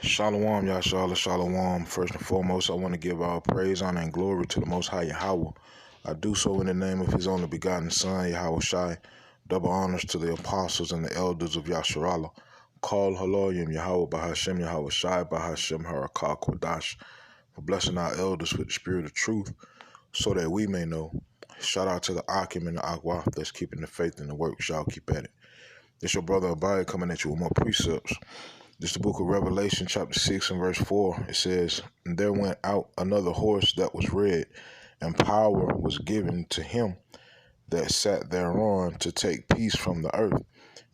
Shalom, Yashala, Shalom. First and foremost, I want to give all praise, honor, and glory to the Most High Yahweh. I do so in the name of His only begotten Son, Yahweh Shai. Double honors to the apostles and the elders of Yasharallah. Call Haloyim Yahweh Bahashem Yahweh Shai Bahashem Harakah Kodash, for blessing our elders with the spirit of truth, so that we may know. Shout out to the Akim and the Agwa that's keeping the faith in the work. Y'all keep at it. It's your brother Abai coming at you with more precepts. This is the book of Revelation, chapter 6 and verse 4. It says, "And there went out another horse that was red, and power was given to him that sat thereon to take peace from the earth,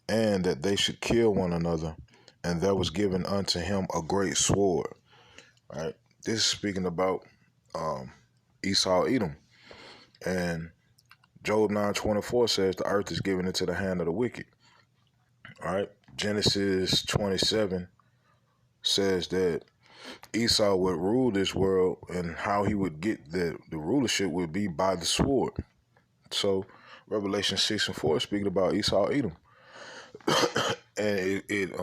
and that they should kill one another. And there was given unto him a great sword." All right. This is speaking about Esau, Edom. And Job 9:24 says the earth is given into the hand of the wicked. All right. Genesis 27 says that Esau would rule this world, and how he would get the rulership would be by the sword. So Revelation 6 and 4 is speaking about Esau, Edom. And it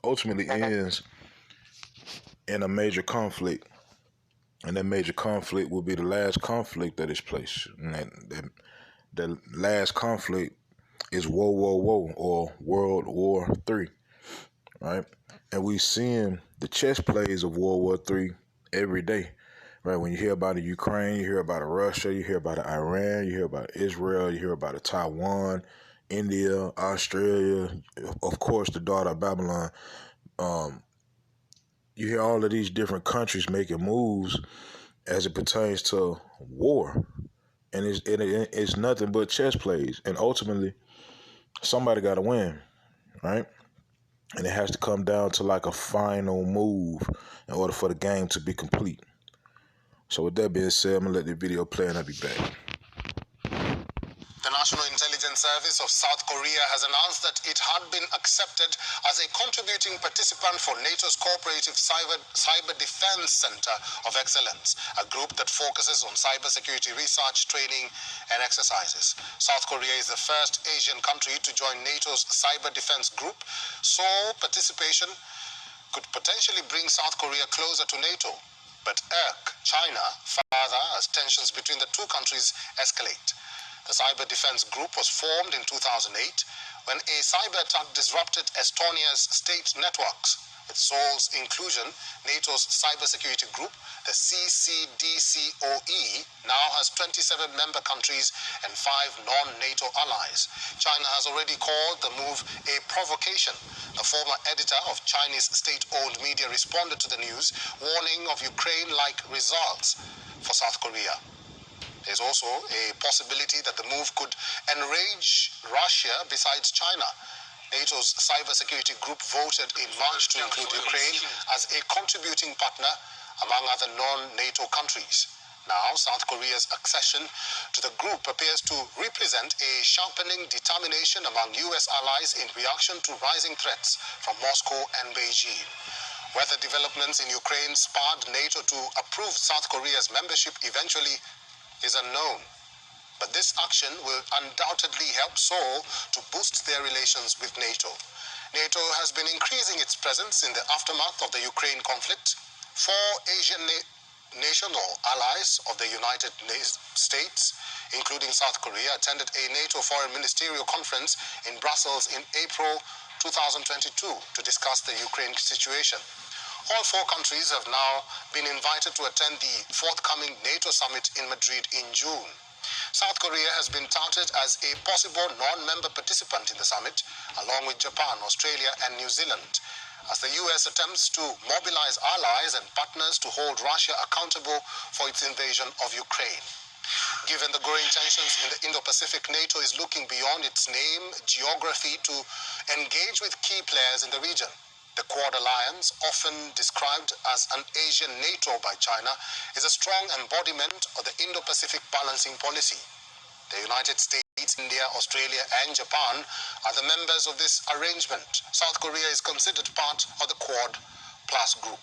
ultimately ends in a major conflict. And that major conflict will be the last conflict that is placed. And the last conflict is World War War, or World War III, right? And we seeing the chess plays of World War III every day, right? When you hear about the Ukraine, you hear about Russia, you hear about Iran, you hear about Israel, you hear about Taiwan, India, Australia, of course, the daughter of Babylon. You hear all of these different countries making moves as it pertains to war. And it's nothing but chess plays. And ultimately, somebody got to win, right? And it has to come down to like a final move in order for the game to be complete. So with that being said, I'm going to let the video play and I'll be back. The National Intelligence Service of South Korea has announced that it had been accepted as a contributing participant for NATO's Cooperative Cyber Defense Center of Excellence, a group that focuses on cybersecurity research, training, and exercises. South Korea is the first Asian country to join NATO's cyber defense group, so participation could potentially bring South Korea closer to NATO, but irk China further as tensions between the two countries escalate. The Cyber Defense Group was formed in 2008 when a cyber attack disrupted Estonia's state networks. With Seoul's inclusion, NATO's cybersecurity group, the CCDCOE, now has 27 member countries and 5 non-NATO allies. China has already called the move a provocation. The former editor of Chinese state-owned media responded to the news, warning of Ukraine-like results for South Korea. There's also a possibility that the move could enrage Russia besides China. NATO's cybersecurity group voted in March to include Ukraine as a contributing partner among other non-NATO countries. Now, South Korea's accession to the group appears to represent a sharpening determination among U.S. allies in reaction to rising threats from Moscow and Beijing. Whether developments in Ukraine spurred NATO to approve South Korea's membership eventually is unknown, but this action will undoubtedly help Seoul to boost their relations with NATO. NATO has been increasing its presence in the aftermath of the Ukraine conflict. 4 Asian nations or allies of the United States, including South Korea, attended a NATO Foreign Ministerial Conference in Brussels in April 2022 to discuss the Ukraine situation. All 4 countries have now been invited to attend the forthcoming NATO summit in Madrid in June. South Korea has been touted as a possible non-member participant in the summit, along with Japan, Australia, and New Zealand, as the U.S. attempts to mobilize allies and partners to hold Russia accountable for its invasion of Ukraine. Given the growing tensions in the Indo-Pacific, NATO is looking beyond its name, geography, to engage with key players in the region. The Quad Alliance, often described as an Asian NATO by China, is a strong embodiment of the Indo-Pacific balancing policy. The United States, India, Australia, and Japan are the members of this arrangement. South Korea is considered part of the Quad Plus group.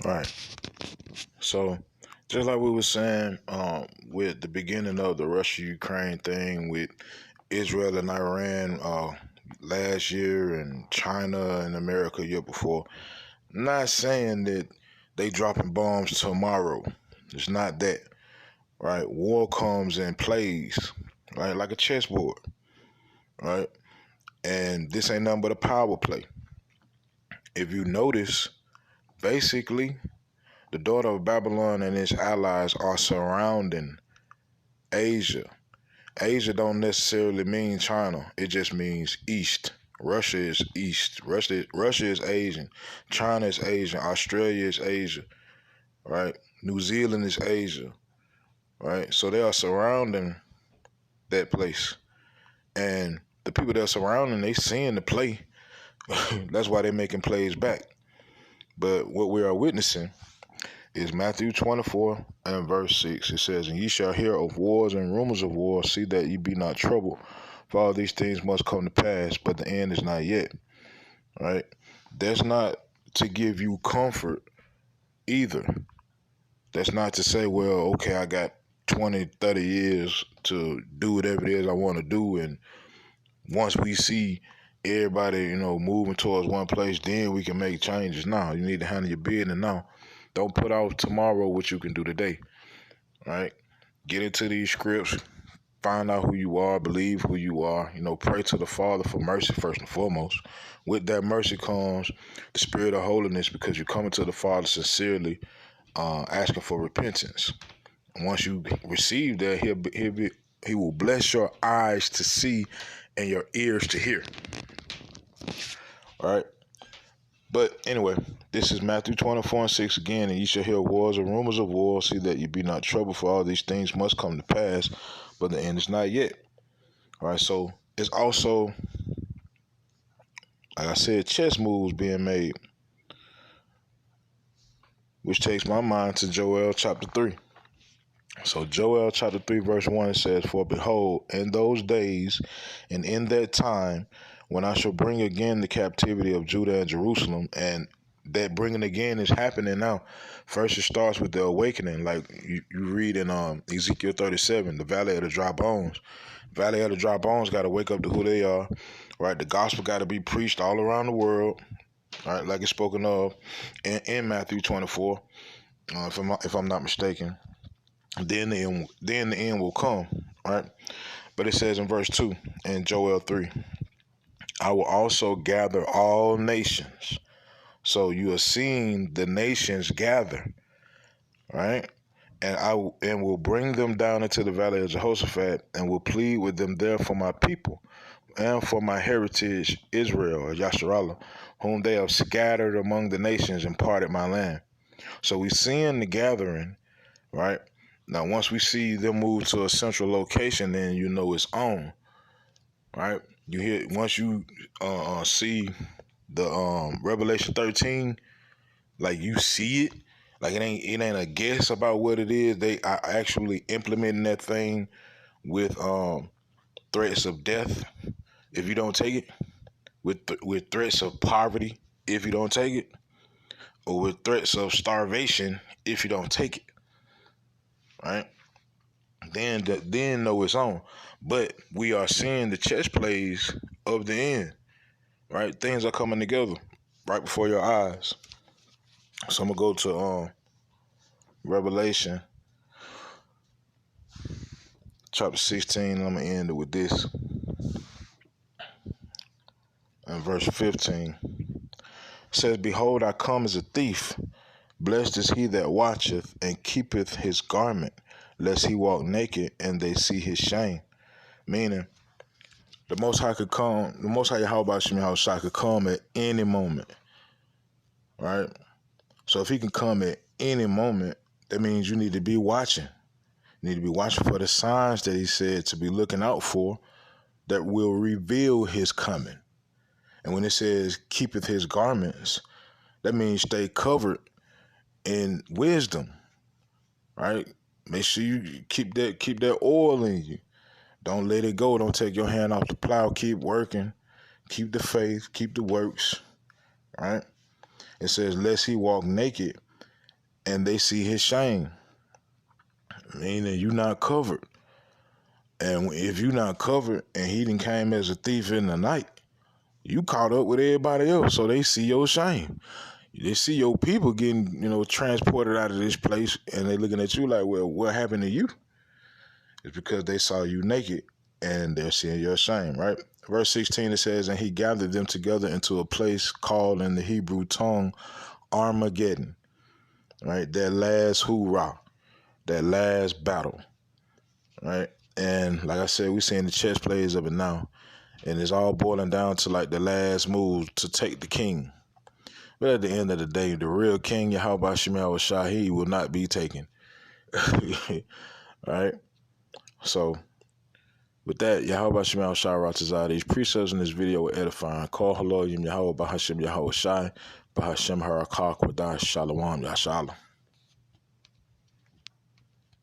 All right. So just like we were saying with the beginning of the Russia-Ukraine thing with Israel and Iran last year and China and America year before. I'm not saying that they dropping bombs tomorrow. It's not that, right? War comes and plays, right? Like a chessboard, right? And this ain't nothing but a power play. If you notice, basically, the daughter of Babylon and its allies are surrounding Asia. Asia don't necessarily mean China. It just means East. Russia is East. Russia is Asian. China is Asian. Australia is Asia. Right? New Zealand is Asia. Right? So they are surrounding that place. And the people that are surrounding, they seeing the play. That's why they're making plays back. But what we are witnessing is Matthew 24 and verse 6. It says, "And ye shall hear of wars and rumors of wars. See that ye be not troubled. For all these things must come to pass, but the end is not yet." Right? That's not to give you comfort either. That's not to say, well, okay, I got 20, 30 years to do whatever it is I want to do. And once we see everybody, moving towards one place, then we can make changes. No, you need to handle your business now. Don't put off tomorrow what you can do today. Right? Get into these scripts, find out who you are, believe who you are, pray to the Father for mercy first and foremost. With that mercy comes the spirit of holiness because you're coming to the Father sincerely, asking for repentance. And once you receive that, he will bless your eyes to see and your ears to hear. All right? But anyway, this is Matthew 24 and 6 again. "And ye shall hear wars and rumors of wars. See that ye be not troubled, for all these things must come to pass, but the end is not yet." All right, so it's also, like I said, chess moves being made, which takes my mind to Joel chapter 3. So Joel chapter 3 verse 1 says, "For behold, in those days and in that time, when I shall bring again the captivity of Judah and Jerusalem," and that bringing again is happening now. First, it starts with the awakening, like you read in Ezekiel 37, the valley of the dry bones. Valley of the dry bones got to wake up to who they are, right? The gospel got to be preached all around the world, right? Like it's spoken of in Matthew 24, if I'm not mistaken. Then the end will come, right? But it says in verse 2 in Joel 3, "I will also gather all nations." So you are seeing the nations gather, right? And will bring them down into the valley of Jehoshaphat, and will plead with them there for my people and for my heritage Israel, or Yasharallah, whom they have scattered among the nations and parted my land. So we seeing the gathering, right? Now, once we see them move to a central location, then you know it's on, right? You hear once you see the Revelation 13, like you see it, like it ain't a guess about what it is. They are actually implementing that thing with threats of death if you don't take it, with threats of poverty if you don't take it, or with threats of starvation if you don't take it, right? Then know it's on. But we are seeing the chess plays of the end, right? Things are coming together right before your eyes. So I'm gonna go to Revelation chapter 16, and I'm gonna end it with this. In verse 15, it says, "Behold, I come as a thief. Blessed is he that watcheth and keepeth his garment, lest he walk naked and they see his shame." Meaning, the Most High could come, the Most High Yahweh Shai could come at any moment, right? So if he can come at any moment, that means you need to be watching. You need to be watching for the signs that he said to be looking out for that will reveal his coming. And when it says keepeth his garments, that means stay covered in wisdom, right? Make sure you keep that oil in you. Don't let it go. Don't take your hand off the plow. Keep working. Keep the faith. Keep the works, right? It says, "Lest he walk naked and they see his shame," meaning you not covered. And if you not covered and he done came as a thief in the night, You caught up with everybody else, so they see your shame. They see your people getting, transported out of this place, and they looking at you like, well, what happened to you? It's because they saw you naked, and they're seeing your shame, right? Verse 16, it says, and he gathered them together into a place called in the Hebrew tongue Armageddon, right? That last hoorah, that last battle, right? And like I said, we're seeing the chess plays of it now, and it's all boiling down to like the last move to take the king. But at the end of the day, the real king, Yahweh Shemel Shahi, will not be taken. Right? So, with that, Yahweh Shemel Shah Ratazah, these precepts in this video were edifying. Call hello, Yahweh Bahashim Yahweh Shai, Bahashim Harakak, Wadah Shalom, Yashala.